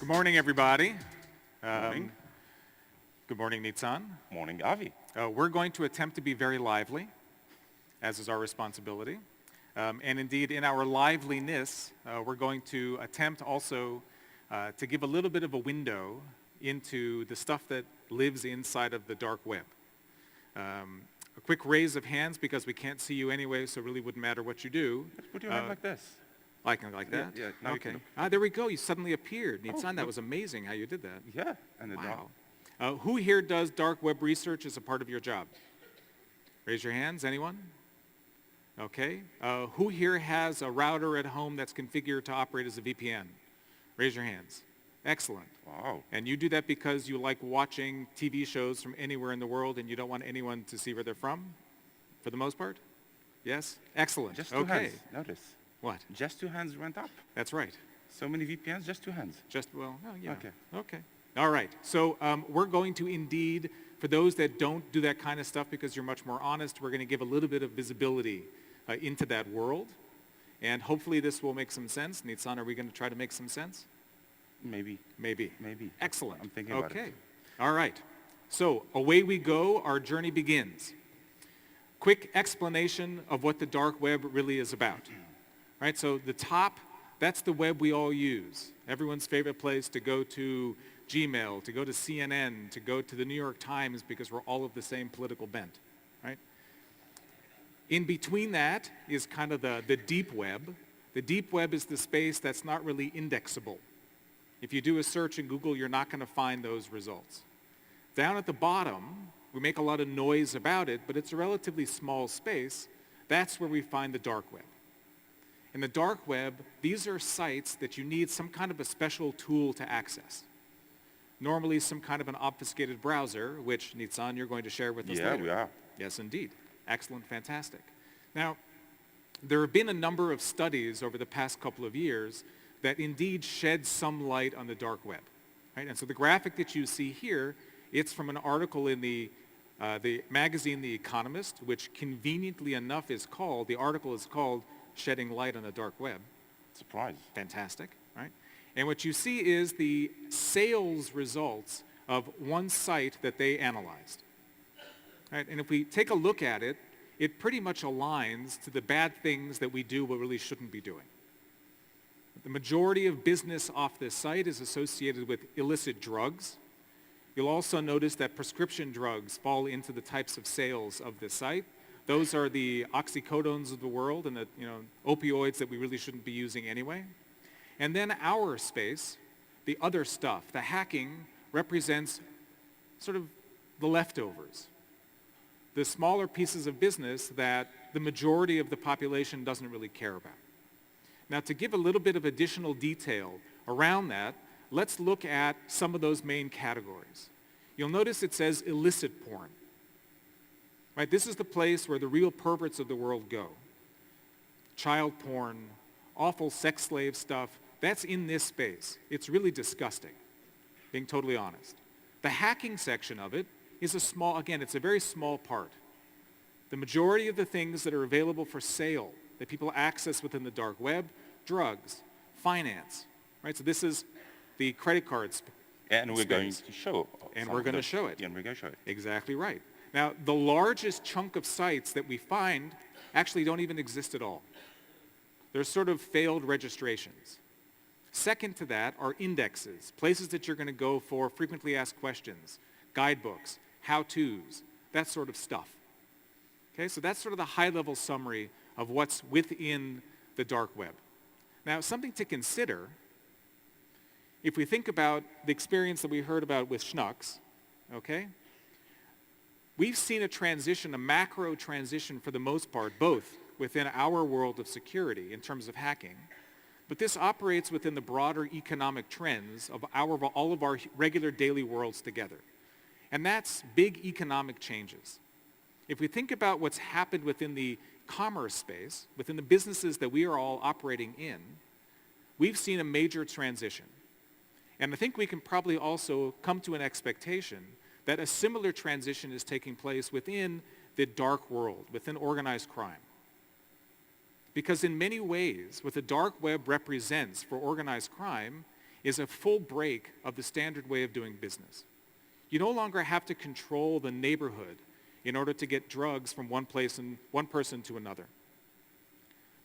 Good morning, everybody. Morning. Good morning, Neatsun. Morning, Avi. We're going to attempt to be very lively, as is our responsibility. And indeed, in our liveliness, we're going to attempt also to give a little bit of a window into the stuff that lives inside of the dark web. A quick raise of hands, because we can't see you anyway, so it really wouldn't matter what you do. Let's put your hand like this. Like that? Yeah, now you Okay. can Ah, there we go. You suddenly appeared. Neatsun, that look. was amazing how you did that. Yeah, and the dog. Wow. Who here does dark web research as a part of your job? Raise your hands. Anyone? Okay. Who here has a router at home that's configured to operate as a VPN? Raise your hands. Excellent. Wow. And you do that because you like watching TV shows from anywhere in the world and you don't want anyone to see where they're from, for the most part? Yes? Excellent. Just two okay. hands. Notice. What? Just two hands went up. That's right. So many VPNs, just two hands. Yeah. Okay. Okay. All right. So we're going to indeed, for those that don't do that kind of stuff because you're much more honest, we're going to give a little bit of visibility into that world. And hopefully this will make some sense. Neatsun, are we going to try to make some sense? Maybe. Maybe. Maybe. Excellent. I'm thinking about it. Okay. All right. So away we go. Our journey begins. Quick explanation of what the dark web really is about. Right, so the top, that's the web we all use. Everyone's favorite place to go to Gmail, to go to CNN, to go to the New York Times because we're all of the same political bent, right? In between that is kind of the deep web. The deep web is the space that's not really indexable. If you do a search in Google, you're not going to find those results. Down at the bottom, we make a lot of noise about it, but it's a relatively small space. That's where we find the dark web. In the dark web, these are sites that you need some kind of a special tool to access. Normally some kind of an obfuscated browser, which, Neatsun, you're going to share with us later. Yeah, we are. Yes, indeed. Excellent, fantastic. Now, there have been a number of studies over the past couple of years that indeed shed some light on the dark web. Right? And so the graphic that you see here, it's from an article in the magazine The Economist, which conveniently enough the article is called Shedding Light on the Dark Web. Surprise. Fantastic, right? And what you see is the sales results of one site that they analyzed. Right? And if we take a look at it, it pretty much aligns to the bad things that we do but really shouldn't be doing. The majority of business off this site is associated with illicit drugs. You'll also notice that prescription drugs fall into the types of sales of this site. Those are the oxycodones of the world and the opioids that we really shouldn't be using anyway. And then our space, the other stuff, the hacking, represents sort of the leftovers, the smaller pieces of business that the majority of the population doesn't really care about. Now, to give a little bit of additional detail around that, let's look at some of those main categories. You'll notice it says illicit porn. Right, this is the place where the real perverts of the world go. Child porn, awful sex slave stuff, that's in this space. It's really disgusting, being totally honest. The hacking section of it is it's a very small part. The majority of the things that are available for sale that people access within the dark web, drugs, finance, right? So this is the credit cards. And we're going to show. And we're going to show it. Yeah, and we're going to show it. Exactly right. Now, the largest chunk of sites that we find actually don't even exist at all. They're sort of failed registrations. Second to that are indexes, places that you're going to go for frequently asked questions, guidebooks, how-tos, that sort of stuff. Okay, so that's sort of the high-level summary of what's within the dark web. Now, something to consider, if we think about the experience that we heard about with Schnucks, okay, we've seen a macro transition for the most part, both within our world of security in terms of hacking, but this operates within the broader economic trends of all of our regular daily worlds together. And that's big economic changes. If we think about what's happened within the commerce space, within the businesses that we are all operating in, we've seen a major transition. And I think we can probably also come to an expectation that a similar transition is taking place within the dark world, within organized crime. Because in many ways, what the dark web represents for organized crime is a full break of the standard way of doing business. You no longer have to control the neighborhood in order to get drugs from one person to another.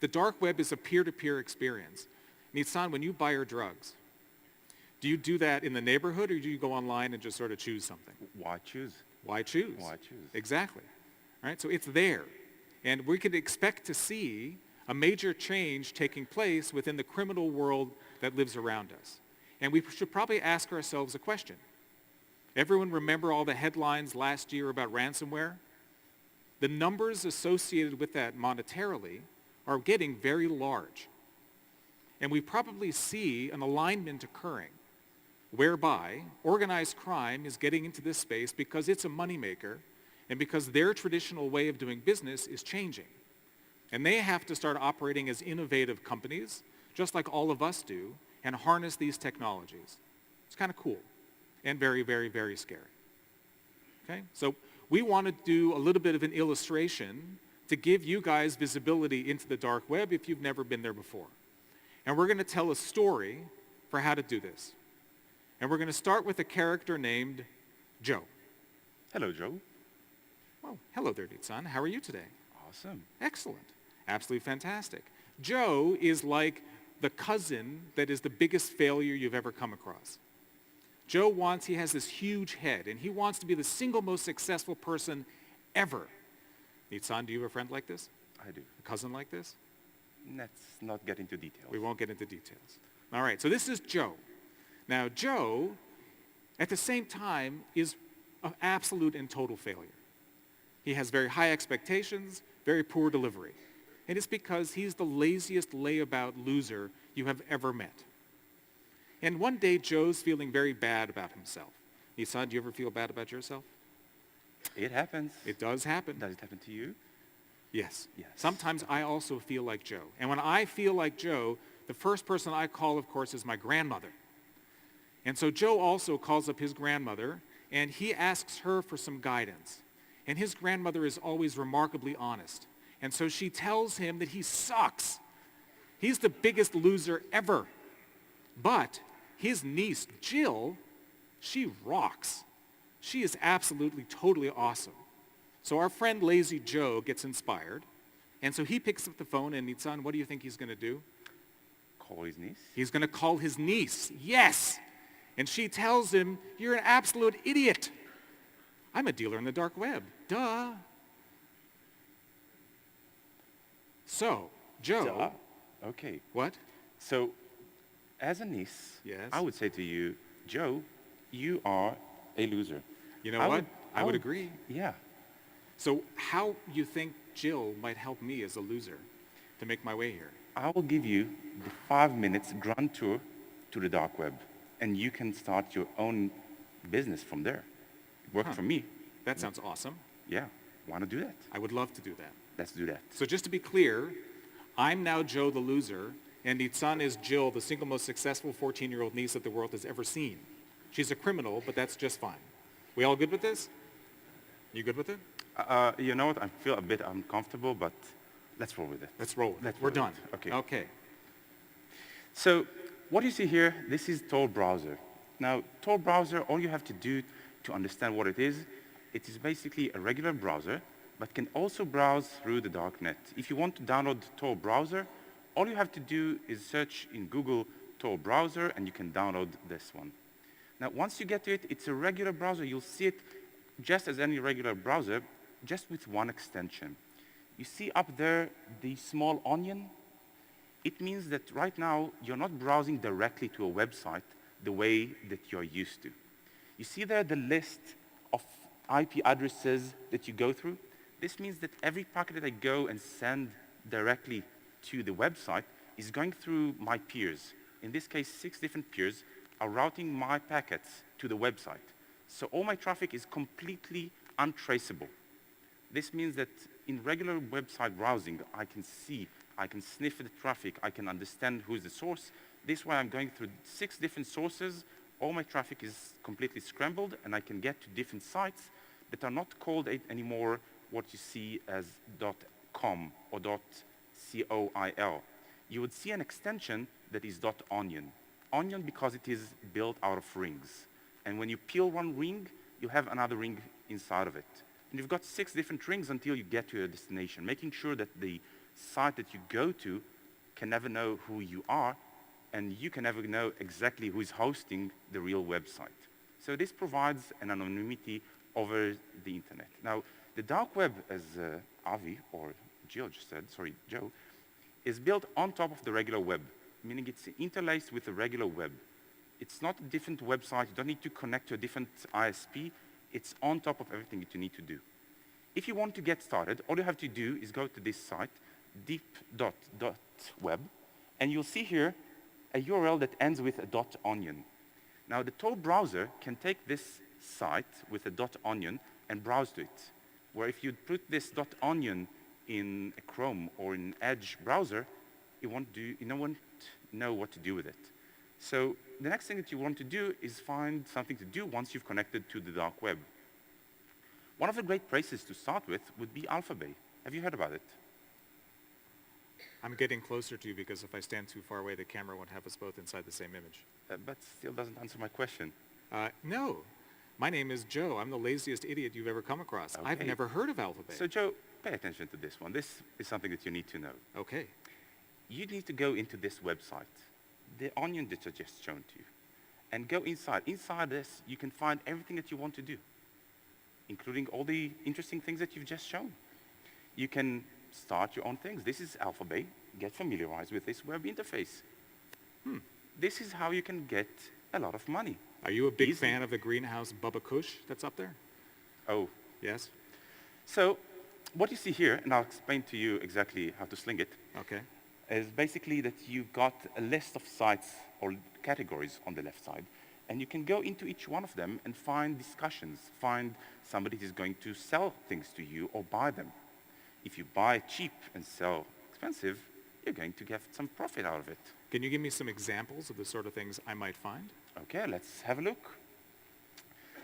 The dark web is a peer-to-peer experience. Neatsun, when you buy your drugs, do you do that in the neighborhood, or do you go online and just sort of choose something? Why choose? Why choose? Why choose? Exactly. Right? So it's there. And we could expect to see a major change taking place within the criminal world that lives around us. And we should probably ask ourselves a question. Everyone remember all the headlines last year about ransomware? The numbers associated with that monetarily are getting very large. And we probably see an alignment occurring whereby organized crime is getting into this space because it's a moneymaker and because their traditional way of doing business is changing. And they have to start operating as innovative companies, just like all of us do, and harness these technologies. It's kind of cool and very, very, very scary. Okay? So we want to do a little bit of an illustration to give you guys visibility into the dark web if you've never been there before. And we're going to tell a story for how to do this. And we're going to start with a character named Joe. Hello, Joe. Well, hello there, Neatsun. How are you today? Awesome. Excellent. Absolutely fantastic. Joe is like the cousin that is the biggest failure you've ever come across. Joe he has this huge head, and he wants to be the single most successful person ever. Neatsun, do you have a friend like this? I do. A cousin like this? Let's not get into details. We won't get into details. All right, so this is Joe. Now, Joe, at the same time, is an absolute and total failure. He has very high expectations, very poor delivery. And it's because he's the laziest layabout loser you have ever met. And one day, Joe's feeling very bad about himself. Neatsun, do you ever feel bad about yourself? It happens. It does happen. Does it happen to you? Yes. Yes. Sometimes I also feel like Joe. And when I feel like Joe, the first person I call, of course, is my grandmother. And so Joe also calls up his grandmother, and he asks her for some guidance. And his grandmother is always remarkably honest. And so she tells him that he sucks. He's the biggest loser ever. But his niece, Jill, she rocks. She is absolutely, totally awesome. So our friend Lazy Joe gets inspired. And so he picks up the phone, and Neatsun, what do you think he's going to do? Call his niece? He's going to call his niece. Yes! And she tells him, you're an absolute idiot. I'm a dealer in the dark web. Duh. So, Joe. Duh. Okay. What? So, as a niece, Yes. I would say to you, Joe, you are a loser. You know what? I would agree. Yeah. So how you think Jill might help me as a loser to make my way here? I will give you the 5 minutes grand tour to the dark web, and you can start your own business from there. It worked for me. That sounds awesome. Yeah. Want to do that? I would love to do that. Let's do that. So just to be clear, I'm now Joe the loser, and Neatsun is Jill, the single most successful 14-year-old niece that the world has ever seen. She's a criminal, but that's just fine. We all good with this? You good with it? You know what? I feel a bit uncomfortable, but let's roll with it. Let's roll with it. Let's We're roll done. with it. Okay. Okay. So what you see here, this is Tor browser. Now, Tor browser, all you have to do to understand what it is basically a regular browser, but can also browse through the darknet. If you want to download Tor browser, all you have to do is search in Google Tor browser, and you can download this one. Now, once you get to it, it's a regular browser. You'll see it just as any regular browser, just with one extension. You see up there the small onion? It means that right now, you're not browsing directly to a website the way that you're used to. You see there the list of IP addresses that you go through? This means that every packet that I go and send directly to the website is going through my peers. In this case, 6 different peers are routing my packets to the website. So all my traffic is completely untraceable. This means that in regular website browsing, I can see, I can sniff the traffic, I can understand who's the source. This way I'm going through 6 different sources, all my traffic is completely scrambled, and I can get to different sites that are not called anymore what you see as .com or .coil. You would see an extension that is .onion. onion because it is built out of rings. And when you peel one ring, you have another ring inside of it. And you've got 6 different rings until you get to your destination, making sure that the site that you go to can never know who you are, and you can never know exactly who is hosting the real website. So this provides an anonymity over the internet. Now, the dark web, as Avi, or Joe just said, sorry, Joe, is built on top of the regular web, meaning it's interlaced with the regular web. It's not a different website. You don't need to connect to a different ISP. It's on top of everything that you need to do. If you want to get started, all you have to do is go to this site, deep.web, and you'll see here a URL that ends with a .onion. Now, the Tor browser can take this site with a .onion and browse to it, where if you put this .onion in a Chrome or in Edge browser, you won't know what to do with it. So the next thing that you want to do is find something to do once you've connected to the dark web. One of the great places to start with would be Alphabay. Have you heard about it? I'm getting closer to you because if I stand too far away, the camera won't have us both inside the same image. But still doesn't answer my question. No. My name is Joe. I'm the laziest idiot you've ever come across. Okay. I've never heard of Alphabay. So Joe, pay attention to this one. This is something that you need to know. Okay. You need to go into this website, the onion that I just shown to you, and go inside. Inside this, you can find everything that you want to do, including all the interesting things that you've just shown. You can start your own things. This is Alphabay. Get familiarized with this web interface. This is how you can get a lot of money. Are you a big Easy. fan of the greenhouse Bubba Kush that's up there? Oh, Yes? so what you see here, and I'll explain to you exactly how to sling it, Okay. is basically that you've got a list of sites or categories on the left side, and you can go into each one of them and find discussions, find somebody who's going to sell things to you or buy them. If you buy cheap and sell expensive, you're going to get some profit out of it. Can you give me some examples of the sort of things I might find? Okay, let's have a look.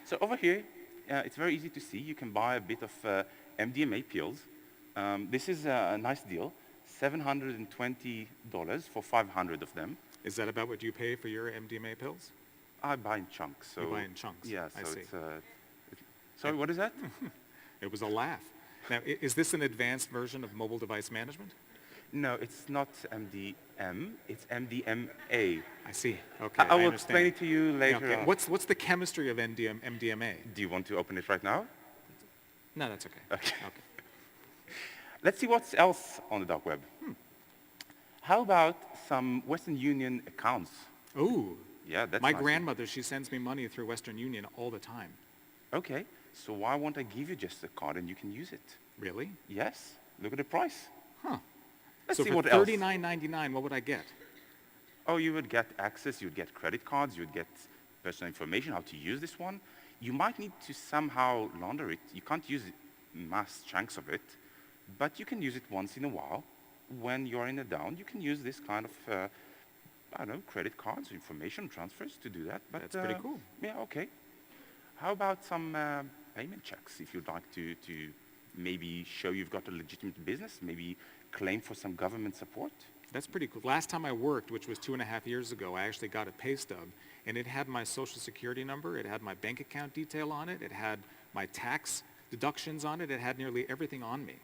So over here, it's very easy to see. You can buy a bit of MDMA pills. This is a nice deal, $720 for 500 of them. Is that about what you pay for your MDMA pills? I buy in chunks. So You buy in chunks. Yeah, I so see. sorry, what is that? It was a laugh. Now, is this an advanced version of mobile device management? No, it's not MDM, it's MDMA. I see. Okay, I will understand. explain it to you later Okay. on. What's the chemistry of MDMA? Do you want to open it right now? No, that's okay. Okay. Okay. Let's see what's else on the dark web. How about some Western Union accounts? Ooh. Yeah, that's My nice. grandmother, she sends me money through Western Union all the time. Okay, so why won't I give you just a card and you can use it? Really? Yes, look at the price. Huh. Let's So see for what else. $39.99, what would I get? Oh, you would get access, you would get credit cards, you would get personal information, how to use this one. You might need to somehow launder it. You can't use mass chunks of it, but you can use it once in a while. When you're in a down, you can use this kind of, I don't know, credit cards, information transfers to do that. But, That's pretty cool. Yeah, okay. How about some payment checks if you'd like to maybe show you've got a legitimate business, maybe claim for some government support? That's pretty cool. Last time I worked, which was 2.5 years ago, I actually got a pay stub, and it had my social security number, it had my bank account detail on it, it had my tax deductions on it, it had nearly everything on me.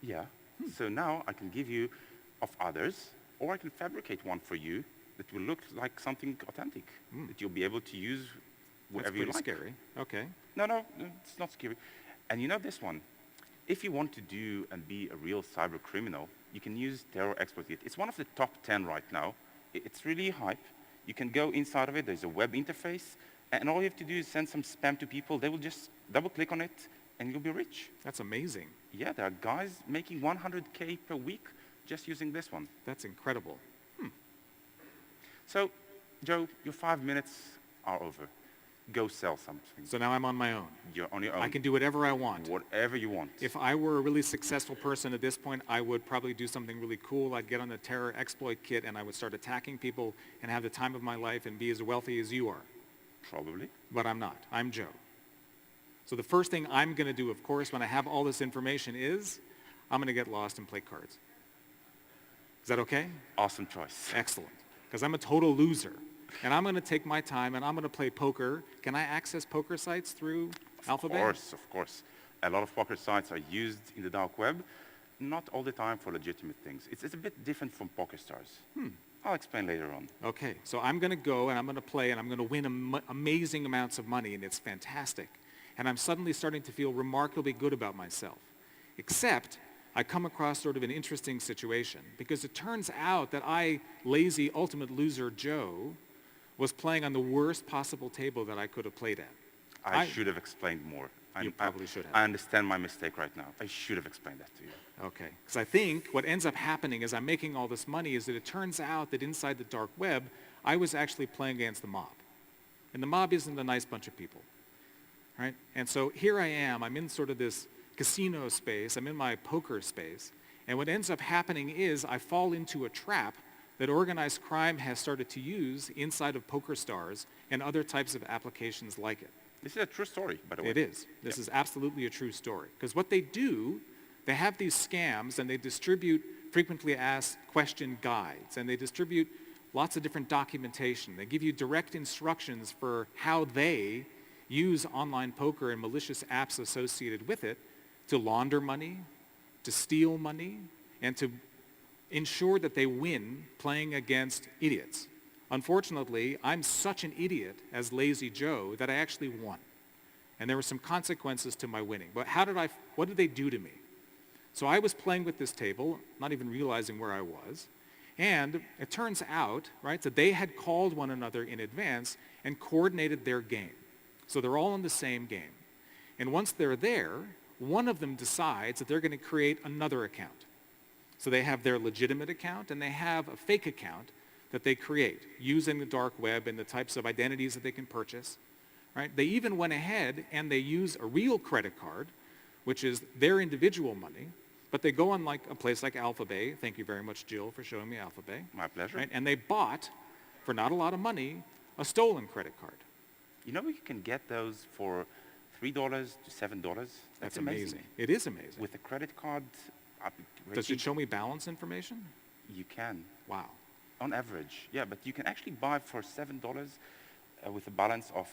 Yeah. So now I can give you of others, or I can fabricate one for you that will look like something authentic that you'll be able to use That's wherever you pretty like. scary. Okay. No, it's not scary. And you know this one? If you want to do and be a real cyber criminal, you can use Terror Explicate. It's one of the top 10 right now. It's really hype. You can go inside of it. There's a web interface. And all you have to do is send some spam to people. They will just double-click on it, and you'll be rich. That's amazing. Yeah, there are guys making 100K per week just using this one. That's incredible. So, Joe, your 5 minutes are over. Go sell something. So now I'm on my own. You're on your own. I can do whatever I want. Whatever you want. If I were a really successful person at this point, I would probably do something really cool. I'd get on the terror exploit kit and I would start attacking people and have the time of my life and be as wealthy as you are. Probably. But I'm not. I'm Joe. So the first thing I'm going to do, of course, when I have all this information is I'm going to get lost and play cards. Is that okay? Awesome choice. Excellent. because I'm a total loser. And I'm going to take my time and I'm going to play poker. Can I access poker sites through Alphabet? Of course. A lot of poker sites are used in the dark web, not all the time for legitimate things. It's a bit different from PokerStars. I'll explain later on. Okay, so I'm going to go and I'm going to play and I'm going to win amazing amounts of money, and it's fantastic. And I'm suddenly starting to feel remarkably good about myself. Except I come across sort of an interesting situation, because it turns out that I, lazy ultimate loser Joe, was playing on the worst possible table that I could have played at. I should have explained more. You probably should have. I understand my mistake right now. I should have explained that to you. Okay, because I think what ends up happening as I'm making all this money is that it turns out that inside the dark web, I was actually playing against the mob. And the mob isn't a nice bunch of people, right? And so here I am, I'm in sort of this casino space, I'm in my poker space, and what ends up happening is I fall into a trap that organized crime has started to use inside of PokerStars and other types of applications like it. This is a true story, by the way. It is. This is absolutely a true story. Because what they do, they have these scams and they distribute frequently asked question guides, and they distribute lots of different documentation. They give you direct instructions for how they use online poker and malicious apps associated with it to launder money, to steal money, and to ensure that they win playing against idiots. Unfortunately, I'm such an idiot as Lazy Joe that I actually won. And there were some consequences to my winning. But what did they do to me? So I was playing with this table, not even realizing where I was. And it turns out, right, that they had called one another in advance and coordinated their game. So they're all in the same game. And once they're there, one of them decides that they're going to create another account. So they have their legitimate account and they have a fake account that they create using the dark web and the types of identities that they can purchase, right? They even went ahead and they use a real credit card, which is their individual money, but they go on like a place like Alphabet. Thank you very much, Jill, for showing me Alphabet. My pleasure. Right? And they bought, for not a lot of money, a stolen credit card. You know you can get those for $3 to $7. That's amazing. It is amazing. With a credit card, does it show me balance information? You can. Wow. On average, yeah, but you can actually buy for $7 with a balance of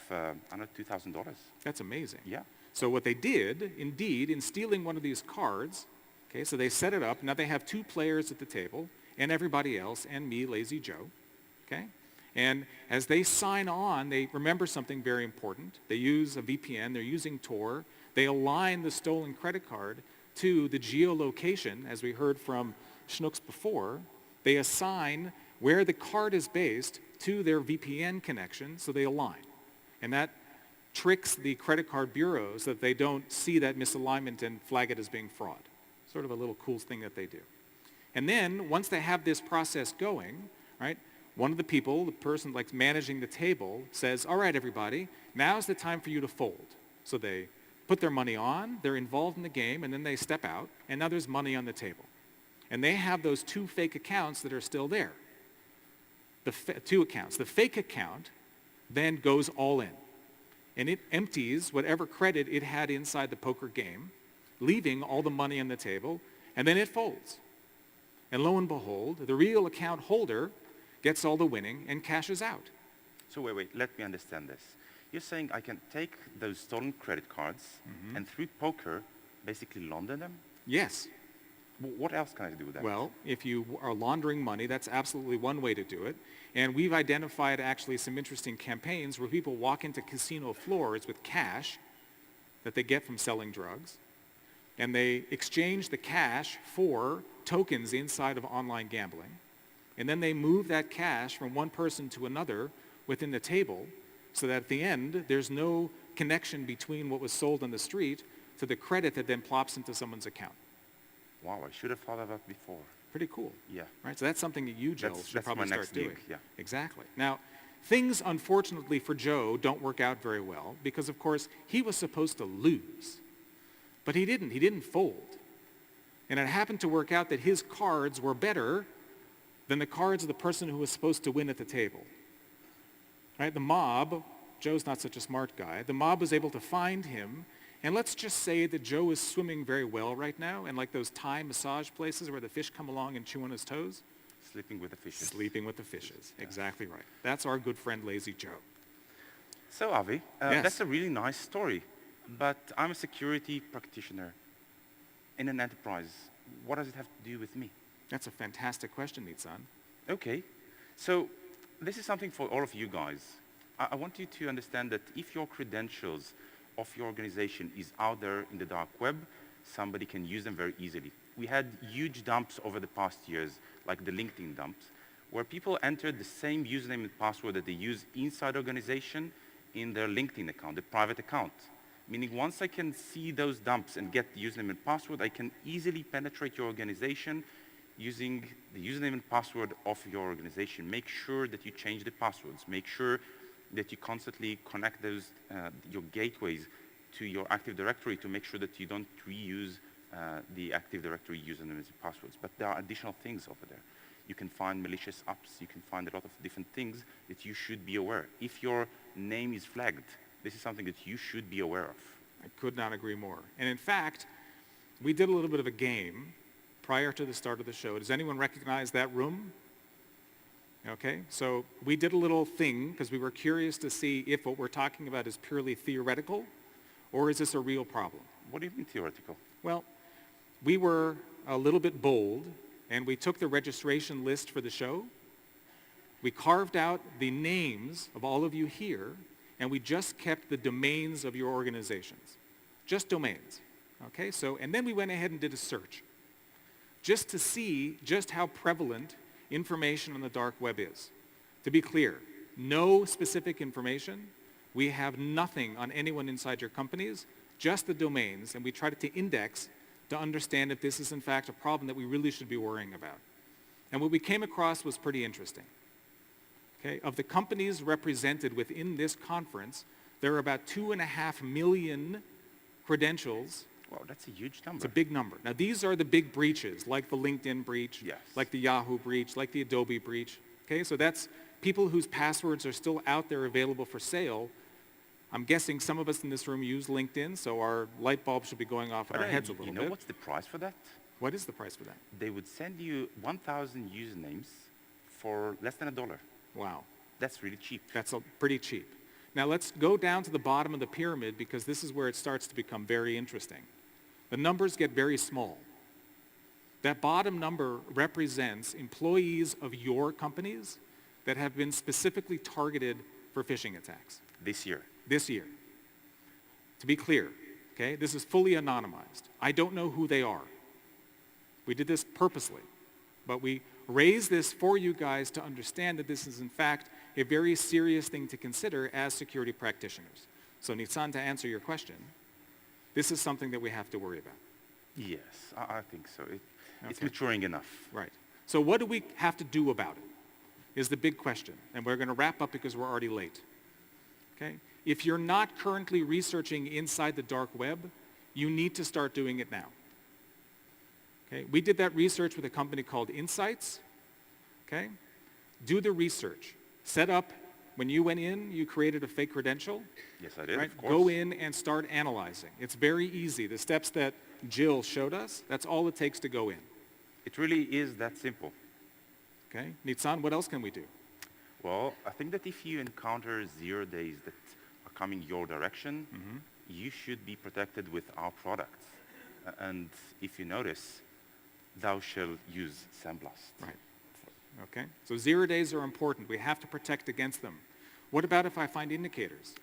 under $2,000. That's amazing. Yeah. So what they did, indeed, in stealing one of these cards, okay, so they set it up. Now they have two players at the table, and everybody else, and me, Lazy Joe, okay? And as they sign on, they remember something very important. They use a VPN. They're using Tor. They align the stolen credit card to the geolocation, as we heard from Schnooks before. They assign where the card is based to their VPN connection, so they align. And that tricks the credit card bureaus so that they don't see that misalignment and flag it as being fraud. Sort of a little cool thing that they do. And then, once they have this process going, right, one of the people, the person like managing the table, says, all right, everybody, now's the time for you to fold. So they put their money on, they're involved in the game, and then they step out, and now there's money on the table. And they have those two fake accounts that are still there. Two accounts. The fake account then goes all in. And it empties whatever credit it had inside the poker game, leaving all the money on the table, and then it folds. And lo and behold, the real account holder gets all the winning and cashes out. So wait, let me understand this. You're saying I can take those stolen credit cards and through poker basically launder them? Yes. What else can I do with that? Well, if you are laundering money, that's absolutely one way to do it. And we've identified actually some interesting campaigns where people walk into casino floors with cash that they get from selling drugs, and they exchange the cash for tokens inside of online gambling. And then they move that cash from one person to another within the table so that at the end, there's no connection between what was sold on the street to the credit that then plops into someone's account. Wow, I should have thought of that before. Pretty cool. Yeah. Right, so that's something that you, Jill, should probably start doing. Yeah. Exactly. Now, things, unfortunately for Joe, don't work out very well because, of course, he was supposed to lose. But he didn't. He didn't fold. And it happened to work out that his cards were better than the cards of the person who was supposed to win at the table. Right? The mob, Joe's not such a smart guy, the mob was able to find him. And let's just say that Joe is swimming very well right now, and like those Thai massage places where the fish come along and chew on his toes, Sleeping with the fishes. Sleeping with the fishes. Exactly right. That's our good friend Lazy Joe. So Avi, Yes. that's a really nice story, but I'm a security practitioner in an enterprise. What does it have to do with me? That's a fantastic question, Neatsun. Okay, so this is something for all of you guys. I want you to understand that if your credentials of your organization is out there in the dark web, somebody can use them very easily. We had huge dumps over the past years, like the LinkedIn dumps, where people entered the same username and password that they use inside organization in their LinkedIn account, the private account. Meaning once I can see those dumps and get the username and password, I can easily penetrate your organization using the username and password of your organization. Make sure that you change the passwords. Make sure that you constantly connect those, your gateways to your Active Directory to make sure that you don't reuse the Active Directory usernames and passwords. But there are additional things over there. You can find malicious apps. You can find a lot of different things that you should be aware. If your name is flagged, this is something that you should be aware of. I could not agree more. And in fact, we did a little bit of a game prior to the start of the show. Does anyone recognize that room? Okay, so we did a little thing because we were curious to see if what we're talking about is purely theoretical or is this a real problem? What do you mean theoretical? Well, we were a little bit bold and we took the registration list for the show. We carved out the names of all of you here and we just kept the domains of your organizations. Just domains. Okay, so, and then we went ahead and did a search just to see just how prevalent information on the dark web is. To be clear, no specific information. We have nothing on anyone inside your companies, just the domains, and we tried to index to understand if this is in fact a problem that we really should be worrying about. And what we came across was pretty interesting. Okay, of the companies represented within this conference, there are about 2.5 million credentials. Wow, that's a huge number. It's a big number. Now, these are the big breaches, like the LinkedIn breach, Yes. like the Yahoo breach, like the Adobe breach. Okay, so that's people whose passwords are still out there available for sale. I'm guessing some of us in this room use LinkedIn, so our light bulb should be going off in our heads a little You know bit. what's the price for that? What is the price for that? They would send you 1,000 usernames for less than $1. Wow, That's really cheap. that's pretty cheap. Now, let's go down to the bottom of the pyramid because this is where it starts to become very interesting. The numbers get very small. That bottom number represents employees of your companies that have been specifically targeted for phishing attacks This year. this year. To be clear, okay, this is fully anonymized. I don't know who they are. We did this purposely, but we raised this for you guys to understand that this is in fact a very serious thing to consider as security practitioners. So Neatsun, to answer your question, this is something that we have to worry about. Yes, I think so. It's Okay. maturing enough. Right. So what do we have to do about it is the big question. And we're going to wrap up because we're already late. Okay? If you're not currently researching inside the dark web, you need to start doing it now. Okay? We did that research with a company called Insights. Okay? Do the research. Set up, when you went in, you created a fake credential. Yes, I did, Right? of course. Go in and start analyzing. It's very easy. The steps that Jill showed us, that's all it takes to go in. It really is that simple. Okay? Neatsun, what else can we do? Well, I think that if you encounter 0 days that are coming your direction, you should be protected with our products. And if you notice, thou shall use Sandblast. Right. Okay? So 0 days are important. We have to protect against them. What about if I find indicators?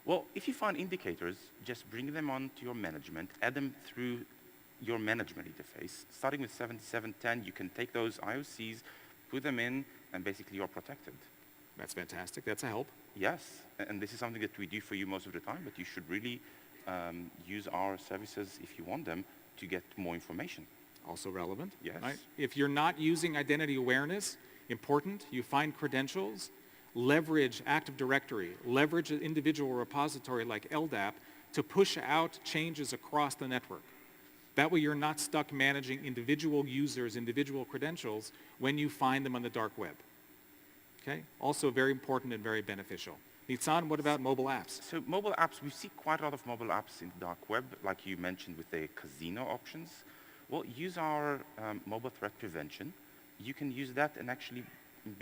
Well, if you find indicators, just bring them on to your management, add them through your management interface. Starting with 7710, you can take those IOCs, put them in, and basically you're protected. That's fantastic. That's a help. Yes, and this is something that we do for you most of the time, but you should really use our services if you want them to get more information. Also relevant. Yes. Right? If you're not using identity awareness, important, you find credentials, leverage Active Directory, leverage an individual repository like LDAP to push out changes across the network. That way you're not stuck managing individual users, individual credentials when you find them on the dark web. Okay? Also very important and very beneficial. Neatsun, what about mobile apps? So mobile apps, we see quite a lot of mobile apps in the dark web, like you mentioned with the casino options. Well, use our mobile threat prevention you can use that and actually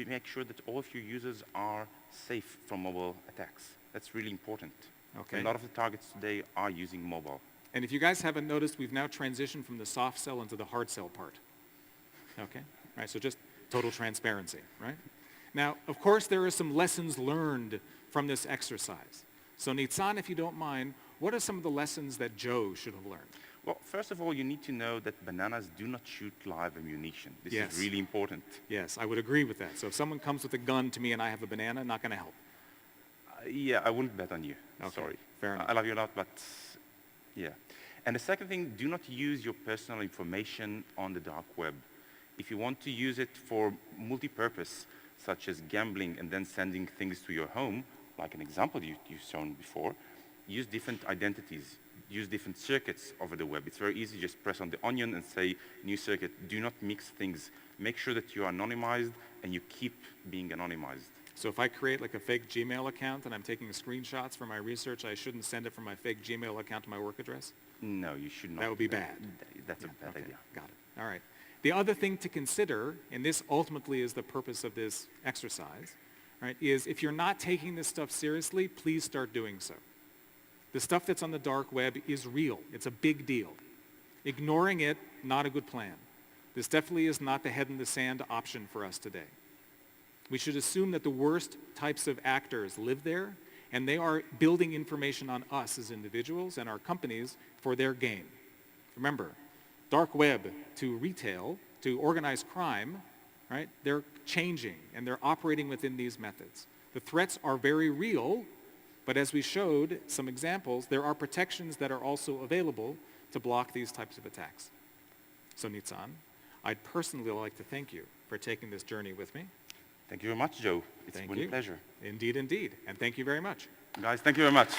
make sure that all of your users are safe from mobile attacks. That's really important. Okay. A lot of the targets today are using mobile. And if you guys haven't noticed, we've now transitioned from the soft sell into the hard sell part. Okay? Right, so just total transparency, right? Now, of course, there are some lessons learned from this exercise. So Neatsun, if you don't mind, what are some of the lessons that Joe should have learned? Well, first of all, you need to know that bananas do not shoot live ammunition. This Yes. is really important. Yes, I would agree with that. So if someone comes with a gun to me and I have a banana, not going to help. Yeah, I wouldn't bet on you. Okay, Sorry. fair enough. I love you a lot, but yeah. And the second thing, do not use your personal information on the dark web. If you want to use it for multi-purpose, such as gambling and then sending things to your home, like an example you've shown before, use different identities, use different circuits over the web. It's very easy, just press on the onion and say, new circuit. Do not mix things. Make sure that you are anonymized and you keep being anonymized. So if I create like a fake Gmail account and I'm taking screenshots for my research, I shouldn't send it from my fake Gmail account to my work address? No, you should not. That would be bad. That's a bad Okay, idea. got it. All right. The other thing to consider, and this ultimately is the purpose of this exercise, right, is if you're not taking this stuff seriously, please start doing so. The stuff that's on the dark web is real. It's a big deal. Ignoring it, not a good plan. This definitely is not the head in the sand option for us today. We should assume that the worst types of actors live there, and they are building information on us as individuals and our companies for their gain. Remember, dark web to retail, to organized crime, right, they're changing and they're operating within these methods. The threats are very real, but as we showed some examples, there are protections that are also available to block these types of attacks. So Neatsun, I'd personally like to thank you for taking this journey with me. Thank you very much, Joe. It's Thank been you. a pleasure. Indeed, indeed. And thank you very much. Guys, thank you very much.